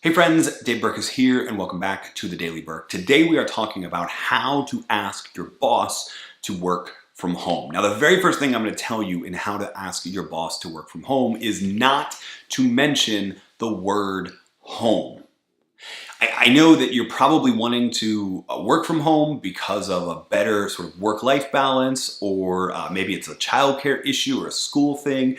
Hey friends, Dave Burkus here and welcome back to the Daily Burk. Today we are talking about how to ask your boss to work from home. Now the very first thing I'm going to tell you in how to ask your boss to work from home is not to mention the word home. I know that you're probably wanting to work from home because of a better sort of work-life balance, or maybe it's a childcare issue or a school thing.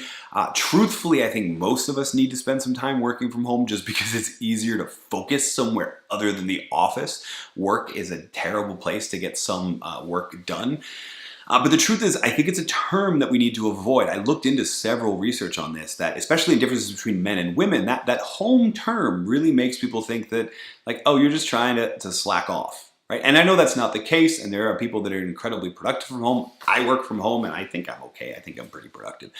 Truthfully, I think most of us need to spend some time working from home just because it's easier to focus somewhere other than the office. Work is a terrible place to get some work done. But the truth is, I think it's a term that we need to avoid. I looked into several research on this, that especially in differences between men and women, that home term really makes people think that, like, oh, you're just trying to slack off, right? And I know that's not the case, and there are people that are incredibly productive from home. I work from home, and I think I'm okay. I think I'm pretty productive.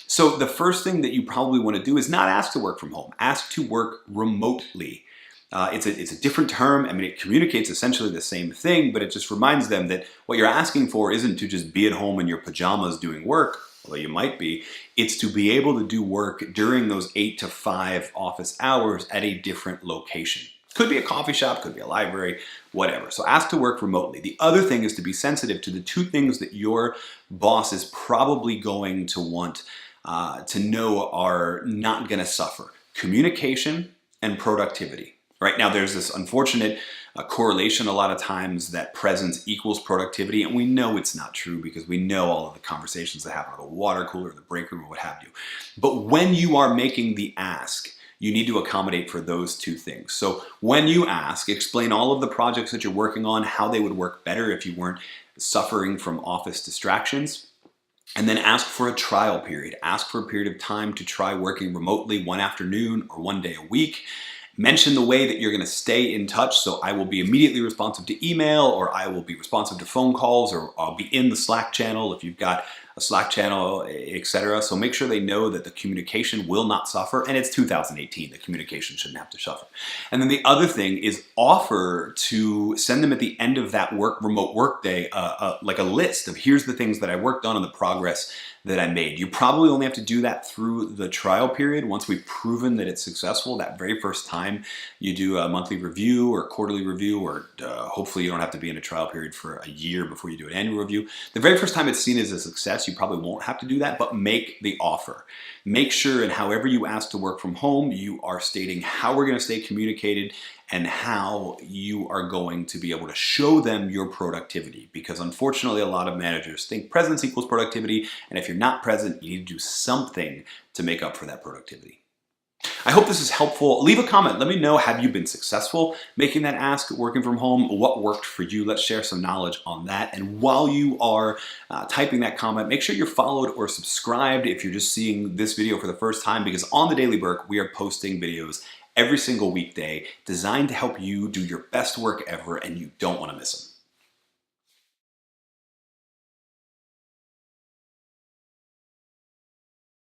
So the first thing that you probably want to do is not ask to work from home. Ask to work remotely. It's a different term. I mean, it communicates essentially the same thing, but it just reminds them that what you're asking for isn't to just be at home in your pajamas doing work, although you might be. It's to be able to do work during those 8 to 5 office hours at a different location. Could be a coffee shop, could be a library, whatever. So ask to work remotely. The other thing is to be sensitive to the two things that your boss is probably going to want to know are not going to suffer: communication and productivity. Right now, there's this unfortunate correlation a lot of times that presence equals productivity, and we know it's not true because we know all of the conversations that happen at the water cooler, the break room, or what have you. But when you are making the ask, you need to accommodate for those two things. So when you ask, explain all of the projects that you're working on, how they would work better if you weren't suffering from office distractions. And then ask for a trial period. Ask for a period of time to try working remotely one afternoon or one day a week. Mention the way that you're going to stay in touch. So I will be immediately responsive to email, or I will be responsive to phone calls, or I'll be in the Slack channel if you've got a Slack channel, etc. So make sure they know that the communication will not suffer. And it's 2018, the communication shouldn't have to suffer. And then the other thing is offer to send them at the end of that remote work day, like a list of here's the things that I worked on and the progress that I made. You probably only have to do that through the trial period. Once we've proven that it's successful, that very first time you do a monthly review or quarterly review, or hopefully you don't have to be in a trial period for a year before you do an annual review. The very first time it's seen as a success, you probably won't have to do that, but make the offer. Make sure, and however you ask to work from home, you are stating how we're going to stay communicated and how you are going to be able to show them your productivity. Because unfortunately, a lot of managers think presence equals productivity, and if you're not present, you need to do something to make up for that productivity. I hope this is helpful. Leave a comment. Let me know, have you been successful making that ask, working from home? What worked for you? Let's share some knowledge on that. And while you are typing that comment, make sure you're followed or subscribed if you're just seeing this video for the first time, because on the Daily Burk, we are posting videos every single weekday designed to help you do your best work ever, and you don't want to miss them.